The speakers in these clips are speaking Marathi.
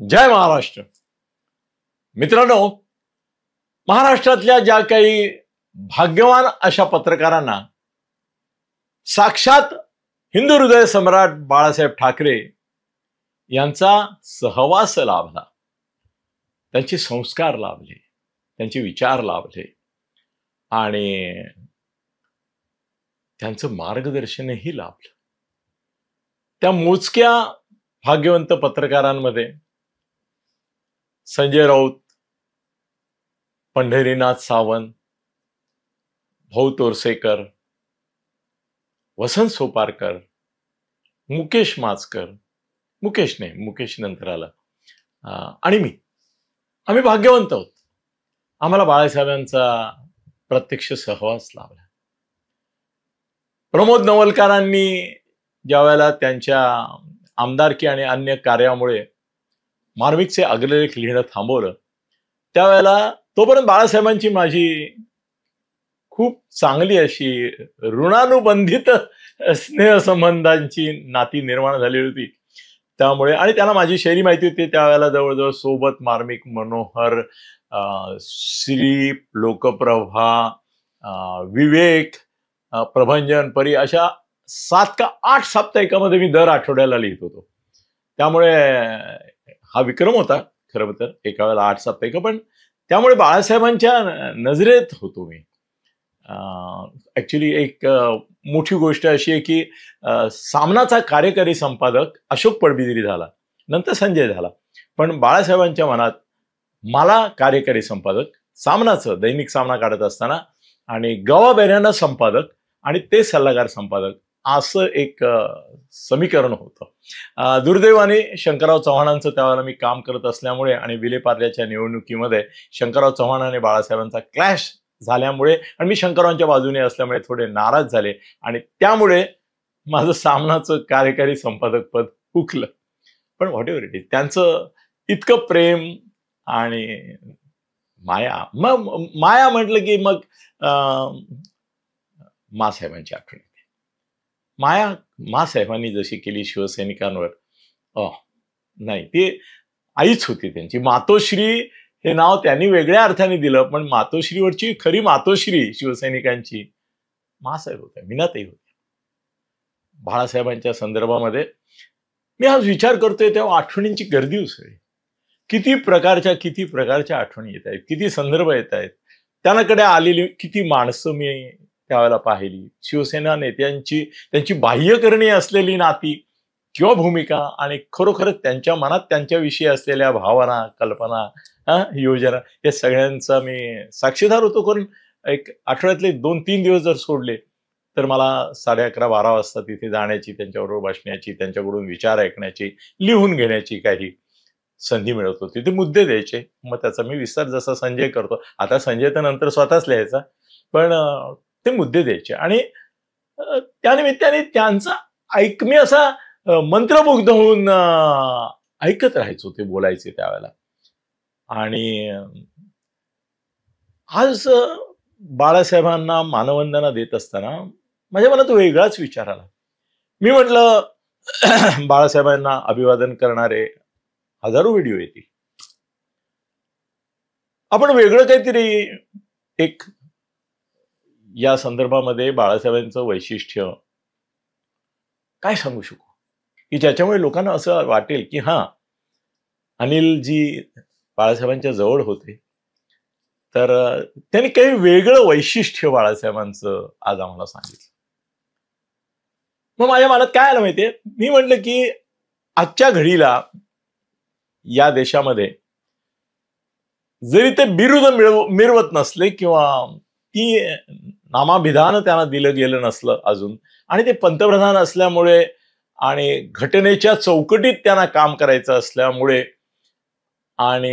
जय महाराष्ट्र. मित्रांनो, महाराष्ट्रातल्या ज्या काही भाग्यवान अशा पत्रकारांना साक्षात हिंदू हृदय सम्राट बाळासाहेब ठाकरे यांचा सहवास लाभला, त्यांचे संस्कार लाभले, त्यांचे विचार लाभले आणि त्यांचं मार्गदर्शनही लाभलं. त्या मोजक्या भाग्यवंत पत्रकारांमध्ये संजय राऊत, पंढरीनाथ सावंत, भाऊ तोरसेकर, वसंत सोपारकर, मुकेश माचकर, मुकेश नंतर आला, आणि मी, आम्ही भाग्यवंत आहोत. आम्हाला बाळासाहेबांचा प्रत्यक्ष सहवास लाभला. प्रमोद नवलकरांनी ज्या वेळेला त्यांच्या आमदारकी आणि अन्य कार्यामुळे मार्मिकचे अग्रलेख लिहिणं थांबवलं, त्यावेळेला तोपर्यंत बाळासाहेबांची माझी खूप चांगली अशी ऋणानुबंधित स्नेहसंबंधांची नाती निर्माण झाली होती. त्यामुळे आणि त्यांना माझी शैली माहिती होती. त्यावेळेला जवळजवळ सोबत, मार्मिक, मनोहर, श्री, लोकप्रभा, विवेक, प्रभंजन, परी अशा 7 का 8 साप्ताहिकामध्ये मी दर आठवड्याला लिहित होतो. त्यामुळे हा विक्रम होता खरं तर, एका वेळेला 8 साप्ताहिक. पण त्यामुळे बाळासाहेबांच्या नजरेत होतो मी. ऍक्च्युली एक मोठी गोष्ट अशी आहे की सामनाचा कार्यकारी संपादक अशोक पडबिद्री झाला, नंतर संजय झाला, पण बाळासाहेबांच्या मनात मला कार्यकारी संपादक, सामनाचं दैनिक सामना काढत असताना, आणि गवा बेऱ्यांना संपादक आणि ते सल्लागार संपादक, असं एक समीकरण होतं. दुर्दैवाने शंकरराव चव्हाणांचं त्यावेळेला मी काम करत असल्यामुळे आणि विलेपार्ल्याच्या निवडणुकीमध्ये शंकरराव चव्हाण आणि बाळासाहेबांचा क्लॅश झाल्यामुळे आणि मी शंकररावांच्या बाजूने असल्यामुळे थोडे नाराज झाले आणि त्यामुळे माझं सामनाचं कार्यकारी संपादक पद हुकलं. पण व्हॉट एव्हर इट इज, त्यांचं इतकं प्रेम आणि माया, मग माया म्हटलं की मग मासाहेबांची आठवण येते. माया मासाहेबांनी जशी केली शिवसैनिकांवर, नाही, ती आईच होती त्यांची. मातोश्री हे नाव त्यांनी वेगळ्या अर्थाने दिलं, पण मातोश्रीवरची खरी मातोश्री शिवसैनिकांची मासाहेब होत्या, मीनाताई होत्या. बाळासाहेबांच्या संदर्भामध्ये मी आज विचार करतोय तेव्हा आठवणींची गर्दी उसळली. किती प्रकारच्या आठवणी येत आहेत, किती संदर्भ येत आहेत. त्यांच्याकडे आलेली किती माणसं मी त्यावेळेला पाहिली. शिवसेना नेत्यांची त्यांची बाह्यकरणी असलेली नाती किंवा भूमिका आणि खरोखरच त्यांच्या मनात त्यांच्याविषयी असलेल्या भावना, कल्पना, योजना, या सगळ्यांचा मी साक्षीदार होतो. करून एक आठवड्यातले 2-3 दिवस जर सोडले तर मला 11:30-12 वाजता तिथे जाण्याची, त्यांच्याबरोबर बसण्याची, त्यांच्याकडून विचार ऐकण्याची, लिहून घेण्याची काही संधी मिळत होती. ते मुद्दे द्यायचे, मग त्याचा मी विस्तार जसा संजय करतो, आता संजय तर नंतर स्वतःच लिहायचा, पण ते मुद्दे द्यायचे आणि त्यानिमित्ताने त्यांचा मी असा मंत्रमुग्ध होऊन ऐकत राहायचो ते बोलायचे त्यावेळेला. आणि आज बाळासाहेबांना मानवंदना देत असताना माझ्या मनात वेगळाच विचार आला. मी म्हटलं बाळासाहेबांना अभिवादन करणारे हजारो व्हिडिओ येतील, आपण वेगळं काहीतरी एक या संदर्भामध्ये बाळासाहेबांचं वैशिष्ट्य काय सांगू शकू की ज्याच्यामुळे लोकांना असं वाटेल की हा, अनिलजी बाळासाहेबांच्या जवळ होते, तर त्यांनी काही वेगळं वैशिष्ट्य बाळासाहेबांचं आज आम्हाला सांगितलं. मग माझ्या मनात काय आलं माहितीये, मी म्हटलं की आजच्या घडीला या देशामध्ये जरी ते बिरुद मिळवत नसले किंवा ती नामाभिधान त्यांना दिलं गेलं नसलं अजून, आणि ते पंतप्रधान असल्यामुळे आणि घटनेच्या चौकटीत त्यांना काम करायचं असल्यामुळे आणि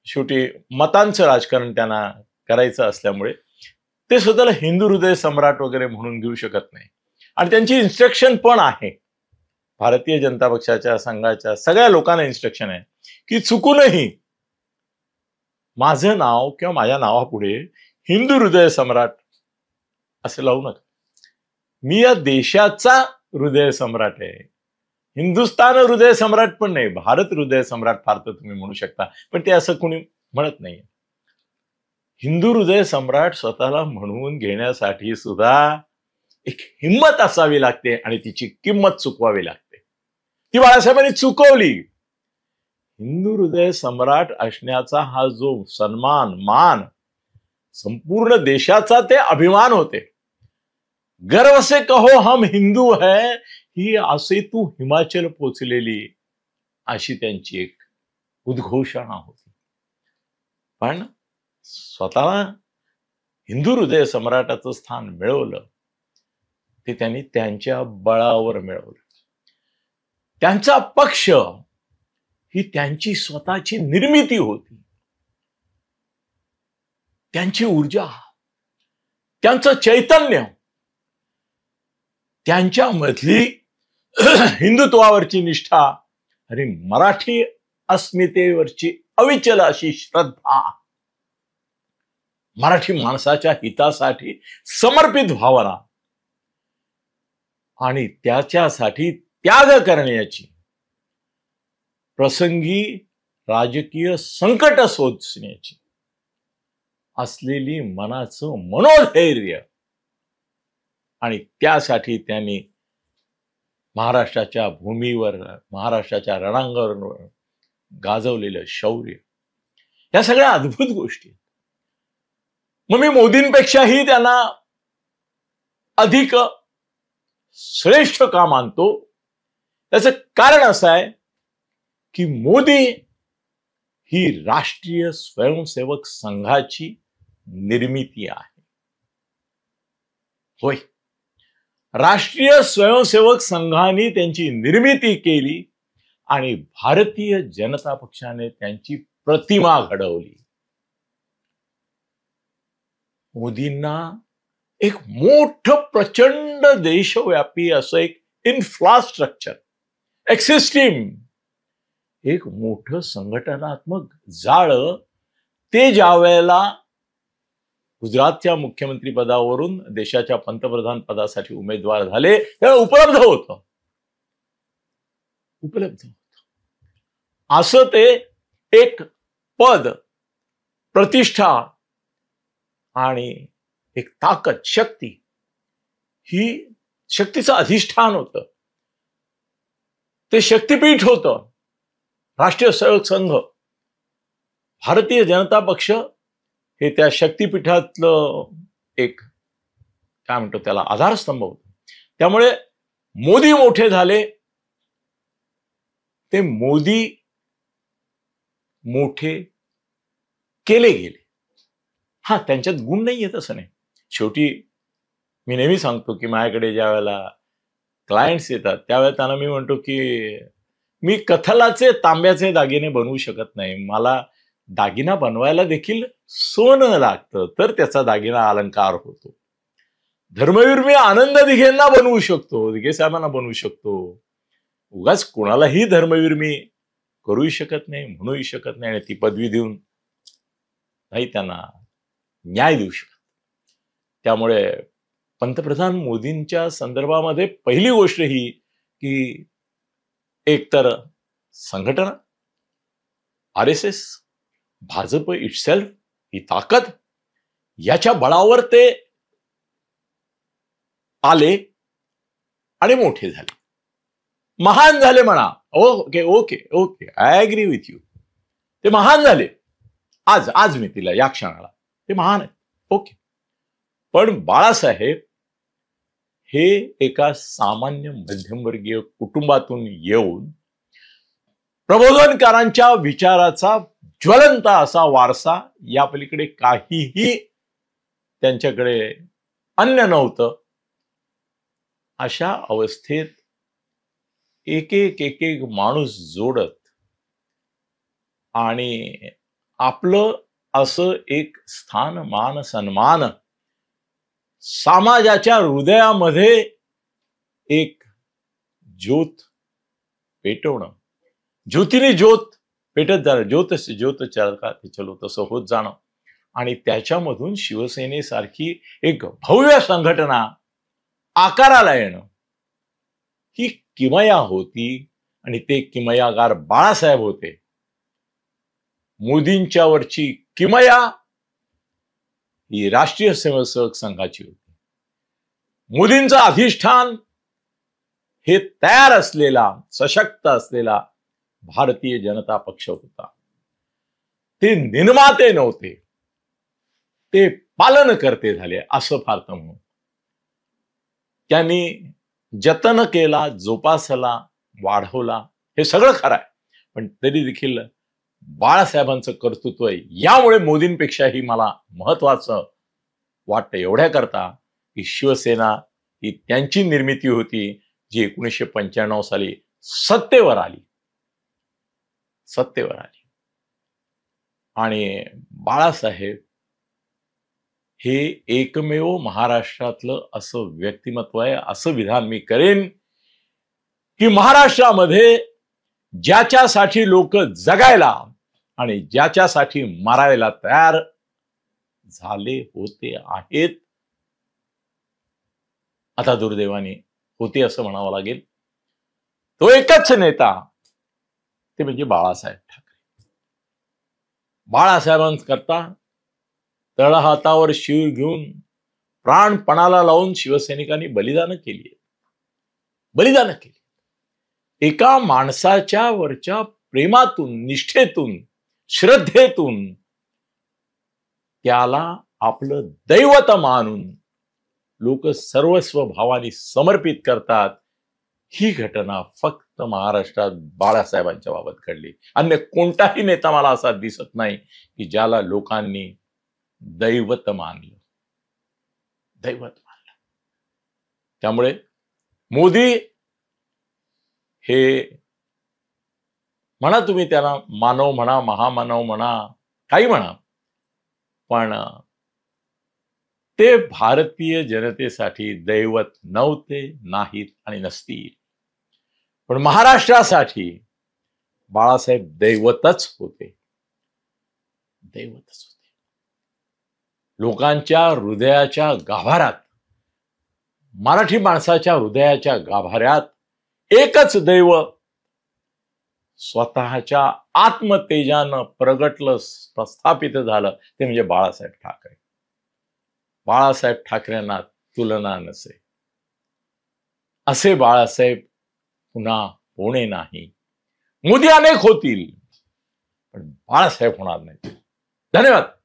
शेवटी मतांचं राजकारण त्यांना करायचं असल्यामुळे ते स्वतःला हिंदू हृदय सम्राट वगैरे म्हणून घेऊ शकत नाही. आणि त्यांची इन्स्ट्रक्शन पण आहे, भारतीय जनता पक्षाच्या संघाच्या सगळ्या लोकांना इन्स्ट्रक्शन आहे की चुकूनही माझं नाव किंवा माझ्या नावापुढे हिंदू हृदय सम्राट असं लावू नका. मी या देशाचा हृदय सम्राट आहे, हिंदुस्थान हृदय सम्राट पण नाही, भारत हृदय सम्राट फार तर तुम्ही म्हणू शकता, पण ते असं कोणी म्हणत नाही. हिंदू हृदय सम्राट स्वतःला म्हणवून घेण्यासाठी सुद्धा एक हिंमत असावी लागते आणि तिची किंमत चुकवावी लागते. ती बाळासाहेबांनी चुकवली. हिंदू हृदय सम्राट असण्याचा हा जो सन्मान, मान, संपूर्ण देशाचा ते अभिमान होते. गर्व से कहो हम हिंदू है, ही असे तू हिमाचल पोचलेली, अशी त्यांची एक उद्घोषणा होती. पण स्वतःला हिंदू हृदय सम्राटाचं स्थान मिळवलं ते त्यांनी त्यांच्या बळावर मिळवलं. त्यांचा पक्ष ही त्यांची स्वतःची निर्मिती होती. त्यांची ऊर्जा, त्यांचं चैतन्य, त्यांच्यामधली हिंदुत्वावरची निष्ठा आणि मराठी अस्मितेवरची अविचल अशी श्रद्धा, मराठी माणसाच्या हितासाठी समर्पित भावना आणि त्याच्यासाठी त्याग करण्याची, प्रसंगी राजकीय संकट सोसण्याची असलेली मनाचं मनोधैर्य, आणि त्यासाठी त्यांनी महाराष्ट्राच्या भूमीवर, महाराष्ट्राच्या रणांगणावर गाजवलेलं शौर्य, या सगळ्या अद्भुत गोष्टी. मग मी मोदींपेक्षाही त्यांना अधिक श्रेष्ठ का मानतो? त्याचं कारण असं आहे की मोदी ही राष्ट्रीय स्वयंसेवक संघाची निर्मिती आहे. होय, राष्ट्रीय स्वयंसेवक संघाने त्यांची निर्मिती केली आणि भारतीय जनता पक्षाने त्यांची प्रतिमा घडवली. मोदींना एक मोठं प्रचंड देशव्यापी असं एक इन्फ्रास्ट्रक्चर, एक सिस्टीम, एक मोठं संघटनात्मक जाळं ते ज्यावेळेला गुजरातच्या मुख्यमंत्री पदावरून देशाच्या पंतप्रधान पदासाठी उमेदवार झाले त्यावेळेला उपलब्ध होतं. असं ते एक पद, प्रतिष्ठा आणि एक ताकद, शक्ती, ही शक्तीचं अधिष्ठान होतं. ते शक्तीपीठ होतं. राष्ट्रीय स्वयंसेवक संघ, भारतीय जनता पक्ष हे त्या शक्तीपीठातलं एक काय म्हणतो त्याला आधारस्तंभ होतं. त्यामुळे मोदी मोठे झाले, ते मोदी मोठे केले गेले. हा, त्यांच्यात गुण नाही येत असं नाही. शेवटी मी नेहमी सांगतो की माझ्याकडे ज्या वेळेला क्लायंट्स येतात त्यावेळेला त्यांना मी म्हणतो की मी कथलाचे तांब्याचे दागिने बनवू शकत नाही, मला दागिना बनवायला देखील सोनं लागतं, तर त्याचा दागिना अलंकार होतो. धर्मवीर मी आनंद दिघेंना बनवू शकतो, दिघे साहेबांना बनवू शकतो, उगाच कोणालाही धर्मवीर मी करूही शकत नाही, म्हणूही शकत नाही, आणि ती पदवी देऊन नाही त्यांना न्याय देऊ शकत. त्यामुळे पंतप्रधान मोदींच्या संदर्भामध्ये पहिली गोष्ट ही की एकतर संघटना, RSS, भाजप इटसेल्फ, ही ताकद, याच्या बळावर ते आले आणि मोठे झाले, महान झाले म्हणा. Okay okay okay, I agree with you. ते महान झाले. आज मी तिला या क्षणाला ते महान आहे. ओके. पण बाळासाहेब हे एका सामान्य मध्यमवर्गीय कुटुंबातून येऊन प्रबोधनकारांच्या विचाराचा ज्वलंत असा वारसा, या पलीकडे काहीही त्यांच्याकडे अन्य नव्हतं, अशा अवस्थेत एक एक माणूस जोडत आणि आपलं असं एक स्थान, मान, सन्मान समाजाच्या हृदयामध्ये एक ज्योत पेटवणं, ज्योतीने ज्योत पेटत जाणं, ज्योत से ज्योत चलते चलो, तसं होत जाणं, आणि त्याच्यामधून शिवसेनेसारखी एक भव्य संघटना आकाराला येणं, ही किमया होती आणि ते किमयागार बाळासाहेब होते. मोदींच्यावरची किमया ही राष्ट्रीय स्वयंसेवक संघाची होती. मोदींचं अधिष्ठान हे तयार असलेला, सशक्त असलेला भारतीय जनता पक्ष होता. ते निर्माते नव्हते, ते पालनकर्ते झाले असं फार म्हणू. त्यांनी जतन केला, जोपासला, वाढवला, हे सगळं खरं आहे. पण तरी देखील बाळासाहेबांचं कर्तृत्व यामुळे मोदींपेक्षाही मला महत्वाचं वाटतं. एवढ्या करता की शिवसेना ही त्यांची निर्मिती होती जी 1995 साली सत्तेवर आली. आणि बाळासाहेब हे एकमेव महाराष्ट्रातलं असं व्यक्तिमत्व आहे, असं विधान मी करेन की महाराष्ट्रामध्ये ज्याच्यासाठी लोक जगायला आणि ज्याच्यासाठी मारायला तयार झाले होते आहेत, आता दुर्दैवाने होते असं म्हणावं लागेल, तो एकच नेता, ते म्हणजे बाळासाहेब ठाकरे. बाळासाहेबांकरता तळहातावर शिव घेऊन प्राणपणाला लावून शिवसैनिकांनी बलिदान केली. एका माणसाच्या वरच्या प्रेमातून, निष्ठेतून, श्रद्धेतून त्याला आपलं दैवत मानून लोक सर्वस्व भावाने समर्पित करतात. ही घटना फक्त महाराष्ट्रात बाळासाहेबांच्या बाबत घडली. अन्य कोणताही नेता मला असा दिसत नाही की ज्याला लोकांनी दैवत मानलं. त्यामुळे मोदी हे म्हणा, तुम्ही त्यांना मानव म्हणा, महामानव म्हणा, काही म्हणा, पण ते भारतीय जनतेसाठी दैवत नव्हते, नाहीत आणि नसतील. पण महाराष्ट्रासाठी बाळासाहेब दैवतच होते. लोकांच्या हृदयाच्या गाभाऱ्यात, मराठी माणसाच्या हृदयाच्या गाभाऱ्यात एकच दैव स्वतःच्या आत्मतेजानं प्रगटलं, प्रस्थापित झालं, ते म्हणजे बाळासाहेब ठाकरे. बाळासाहेब ठाकरेंना तुलना नसे. असे बाळासाहेब पुन्हा होणे नाही. मोदी अनेक होतील, पण बाळासाहेब होणार नाही. धन्यवाद.